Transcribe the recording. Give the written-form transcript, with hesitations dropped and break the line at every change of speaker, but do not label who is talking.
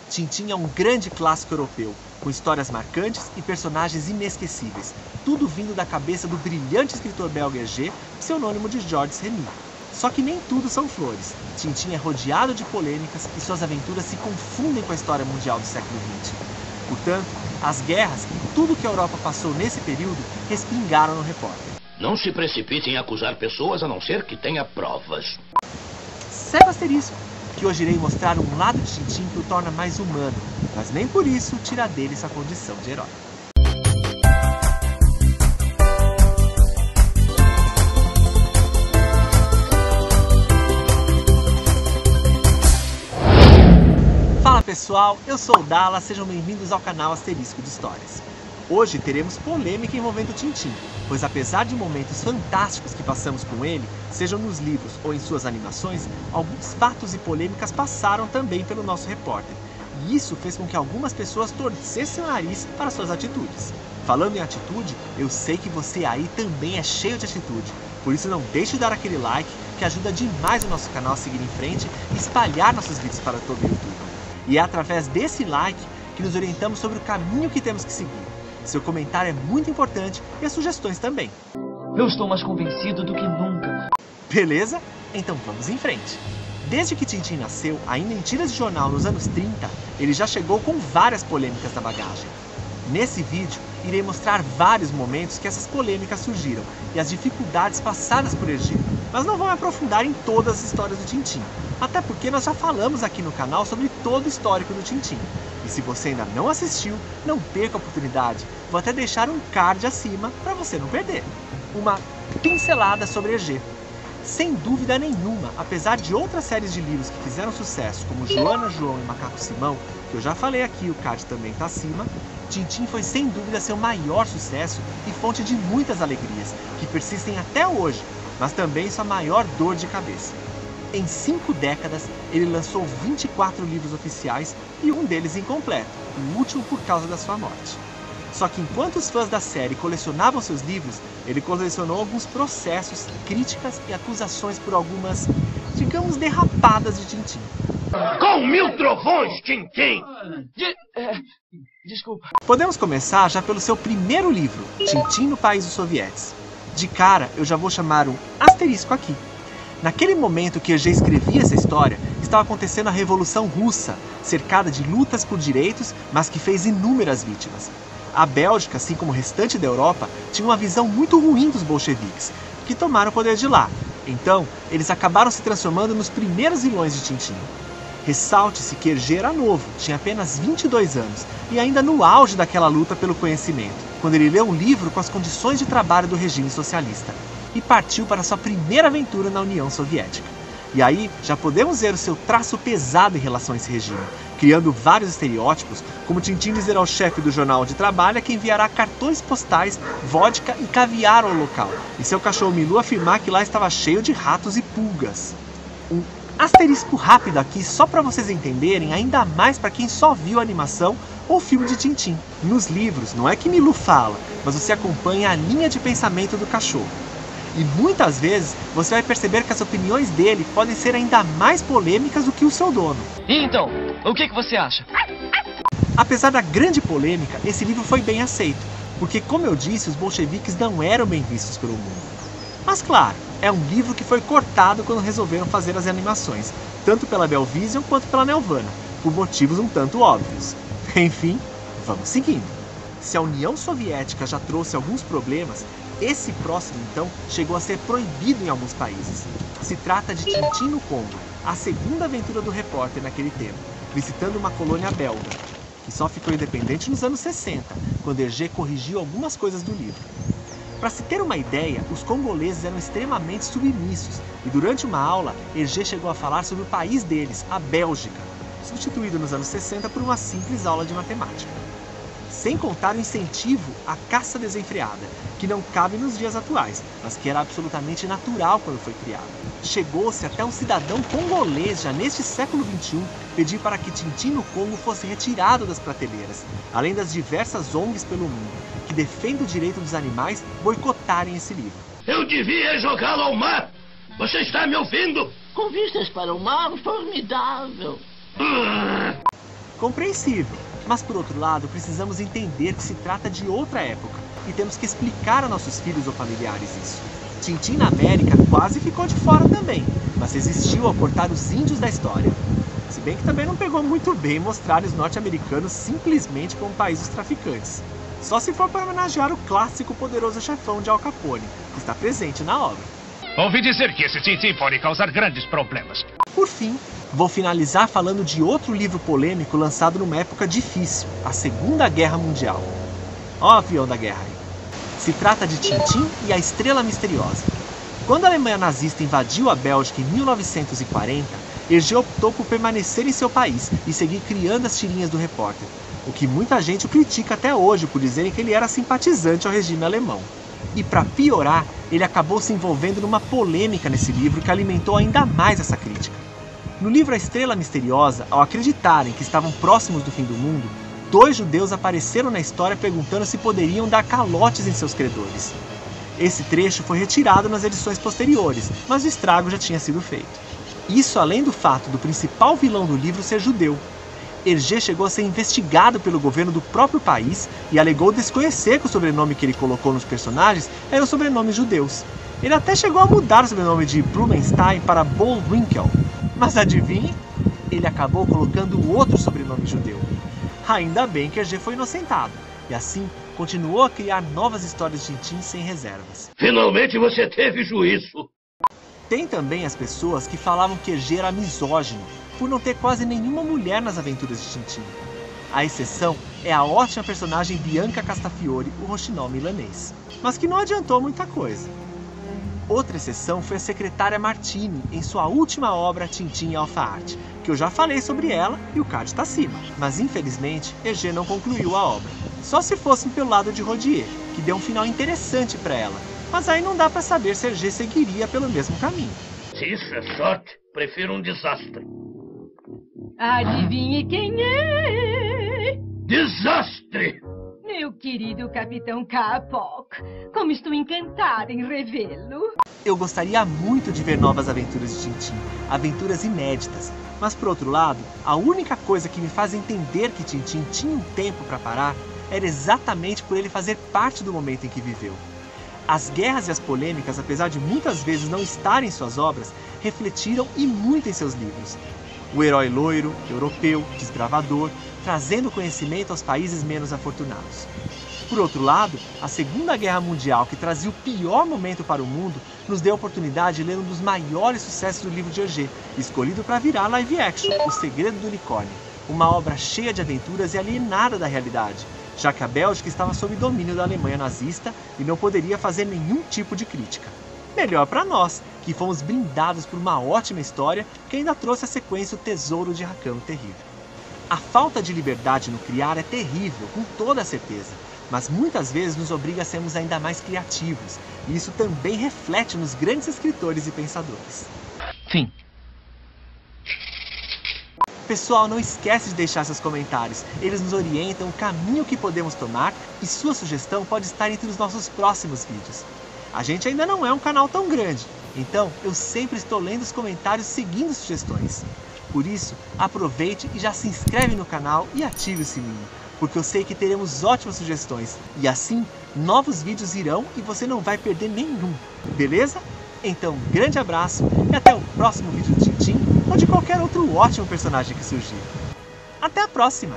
Tintin é um grande clássico europeu, com histórias marcantes e personagens inesquecíveis, tudo vindo da cabeça do brilhante escritor belga Hergé, pseudônimo de Georges Remy. Só que nem tudo são flores. Tintin é rodeado de polêmicas e suas aventuras se confundem com a história mundial do século XX. Portanto, as guerras e tudo que a Europa passou nesse período respingaram no repórter.
Não se precipite em acusar pessoas a não ser que tenha provas.
Segue o asterisco, que hoje irei mostrar um lado de Tintin que o torna mais humano, mas nem por isso tira dele sua condição de herói. Fala pessoal, eu sou o Dala, sejam bem-vindos ao canal Asterisco de Histórias. Hoje teremos polêmica envolvendo Tintin, pois apesar de momentos fantásticos que passamos com ele, sejam nos livros ou em suas animações, alguns fatos e polêmicas passaram também pelo nosso repórter. E isso fez com que algumas pessoas torcessem o nariz para suas atitudes. Falando em atitude, eu sei que você aí também é cheio de atitude. Por isso não deixe de dar aquele like, que ajuda demais o nosso canal a seguir em frente e espalhar nossos vídeos para todo o YouTube. E é através desse like que nos orientamos sobre o caminho que temos que seguir. Seu comentário é muito importante e as sugestões também.
Eu estou mais convencido do que nunca.
Beleza? Então vamos em frente. Desde que Tintin nasceu, ainda em tiras de jornal nos anos 30, ele já chegou com várias polêmicas na bagagem. Nesse vídeo, irei mostrar vários momentos que essas polêmicas surgiram e as dificuldades passadas por Hergé, mas não vou me aprofundar em todas as histórias do Tintin, até porque nós já falamos aqui no canal sobre todo o histórico do Tintin. E se você ainda não assistiu, não perca a oportunidade, vou até deixar um card acima para você não perder. Uma pincelada sobre Hergé. Sem dúvida nenhuma, apesar de outras séries de livros que fizeram sucesso, como Joana, João e Macaco Simão, que eu já falei aqui, o card também está acima, Tintin foi sem dúvida seu maior sucesso e fonte de muitas alegrias, que persistem até hoje, mas também sua maior dor de cabeça. Em 5 décadas, ele lançou 24 livros oficiais e um deles incompleto, o último por causa da sua morte. Só que enquanto os fãs da série colecionavam seus livros, ele colecionou alguns processos, críticas e acusações por algumas, digamos, derrapadas de Tintin.
Com 1000 trovões, Tintin!
Desculpa.
Podemos começar já pelo seu primeiro livro, Tintin no País dos Sovietes. De cara, eu já vou chamar um asterisco aqui. Naquele momento que Hergé escrevia essa história, estava acontecendo a Revolução Russa, cercada de lutas por direitos, mas que fez inúmeras vítimas. A Bélgica, assim como o restante da Europa, tinha uma visão muito ruim dos bolcheviques, que tomaram o poder de lá. Então, eles acabaram se transformando nos primeiros vilões de Tintin. Ressalte-se que Hergé era novo, tinha apenas 22 anos, e ainda no auge daquela luta pelo conhecimento, quando ele leu um livro com as condições de trabalho do regime socialista, e partiu para sua primeira aventura na União Soviética. E aí, já podemos ver o seu traço pesado em relação a esse regime, criando vários estereótipos, como Tintin dizer ao chefe do jornal onde trabalha que enviará cartões postais, vodka e caviar ao local, e seu cachorro Milu afirmar que lá estava cheio de ratos e pulgas. Um asterisco rápido aqui só para vocês entenderem, ainda mais para quem só viu a animação ou filme de Tintin. Nos livros, não é que Milu fala, mas você acompanha a linha de pensamento do cachorro. E muitas vezes você vai perceber que as opiniões dele podem ser ainda mais polêmicas do que o seu dono.
E então, o que você acha?
Apesar da grande polêmica, esse livro foi bem aceito, porque, como eu disse, os bolcheviques não eram bem vistos pelo mundo. Mas claro, é um livro que foi cortado quando resolveram fazer as animações, tanto pela Belvision quanto pela Nelvana, por motivos um tanto óbvios. Enfim, vamos seguindo. Se a União Soviética já trouxe alguns problemas, esse próximo, então, chegou a ser proibido em alguns países. Se trata de Tintin no Congo, a segunda aventura do repórter naquele tempo, visitando uma colônia belga, que só ficou independente nos anos 60, quando Hergé corrigiu algumas coisas do livro. Para se ter uma ideia, os congoleses eram extremamente submissos, e durante uma aula, Hergé chegou a falar sobre o país deles, a Bélgica, substituído nos anos 60 por uma simples aula de matemática. Sem contar o incentivo à caça desenfreada, que não cabe nos dias atuais, mas que era absolutamente natural quando foi criado. Chegou-se até um cidadão congolês, já neste século XXI, pedir para que Tintin no Congo fosse retirado das prateleiras, além das diversas ONGs pelo mundo, que defendem o direito dos animais boicotarem esse livro.
Eu devia jogá-lo ao mar! Você está me ouvindo?
Com vistas para o mar, formidável.
Compreensível, mas por outro lado, precisamos entender que se trata de outra época e temos que explicar a nossos filhos ou familiares isso. Tintim na América quase ficou de fora também, mas resistiu ao cortar os índios da história. Se bem que também não pegou muito bem mostrar os norte-americanos simplesmente como um país dos traficantes. Só se for para homenagear o clássico Poderoso Chefão de Al Capone, que está presente na obra.
Ouvi dizer que esse Tintim pode causar grandes problemas.
Por fim, vou finalizar falando de outro livro polêmico lançado numa época difícil, a Segunda Guerra Mundial. Ó o avião da guerra aí. Se trata de Tintim e a Estrela Misteriosa. Quando a Alemanha nazista invadiu a Bélgica em 1940, Hergé optou por permanecer em seu país e seguir criando as tirinhas do repórter, o que muita gente o critica até hoje por dizerem que ele era simpatizante ao regime alemão. E para piorar, ele acabou se envolvendo numa polêmica nesse livro que alimentou ainda mais essa crítica. No livro A Estrela Misteriosa, ao acreditarem que estavam próximos do fim do mundo, 2 judeus apareceram na história perguntando se poderiam dar calotes em seus credores. Esse trecho foi retirado nas edições posteriores, mas o estrago já tinha sido feito. Isso além do fato do principal vilão do livro ser judeu. Hergé chegou a ser investigado pelo governo do próprio país e alegou desconhecer que o sobrenome que ele colocou nos personagens eram sobrenomes judeus. Ele até chegou a mudar o sobrenome de Blumenstein para Bullwinkel, mas adivinhe? Ele acabou colocando outro sobrenome judeu. Ainda bem que Hergé foi inocentado, e assim continuou a criar novas histórias de Tintim sem reservas.
Finalmente você teve juízo.
Tem também as pessoas que falavam que Hergé era misógino, por não ter quase nenhuma mulher nas aventuras de Tintim. A exceção é a ótima personagem Bianca Castafiore, o roxinol milanês, mas que não adiantou muita coisa. Outra exceção foi a secretária Martini, em sua última obra Tintim e Alpha Art, que eu já falei sobre ela e o card está acima. Mas infelizmente, Hergé não concluiu a obra. Só se fosse pelo lado de Rodier, que deu um final interessante para ela, mas aí não dá para saber se Hergé seguiria pelo mesmo caminho.
Se isso é sorte, prefiro um desastre.
Adivinhe quem é?
Desastre!
Meu querido Capitão Kapok, como estou encantada em revê-lo.
Eu gostaria muito de ver novas aventuras de Tintim, aventuras inéditas. Mas por outro lado, a única coisa que me faz entender que Tintim tinha um tempo para parar era exatamente por ele fazer parte do momento em que viveu. As guerras e as polêmicas, apesar de muitas vezes não estarem em suas obras, refletiram e muito em seus livros. O herói loiro, europeu, desbravador, trazendo conhecimento aos países menos afortunados. Por outro lado, a Segunda Guerra Mundial, que trazia o pior momento para o mundo, nos deu a oportunidade de ler um dos maiores sucessos do livro de Hergé, escolhido para virar live action, O Segredo do Unicórnio, uma obra cheia de aventuras e alienada da realidade, já que a Bélgica estava sob domínio da Alemanha nazista e não poderia fazer nenhum tipo de crítica. Melhor para nós, que fomos brindados por uma ótima história que ainda trouxe a sequência O Tesouro de Rakam Terrível. A falta de liberdade no criar é terrível, com toda a certeza, mas muitas vezes nos obriga a sermos ainda mais criativos, e isso também reflete nos grandes escritores e pensadores.
Fim.
Pessoal, não esquece de deixar seus comentários, eles nos orientam o caminho que podemos tomar e sua sugestão pode estar entre os nossos próximos vídeos. A gente ainda não é um canal tão grande, então eu sempre estou lendo os comentários seguindo sugestões. Por isso, aproveite e já se inscreve no canal e ative o sininho, porque eu sei que teremos ótimas sugestões e assim, novos vídeos irão e você não vai perder nenhum, beleza? Então, um grande abraço e até o próximo vídeo de Tintim ou de qualquer outro ótimo personagem que surgir. Até a próxima!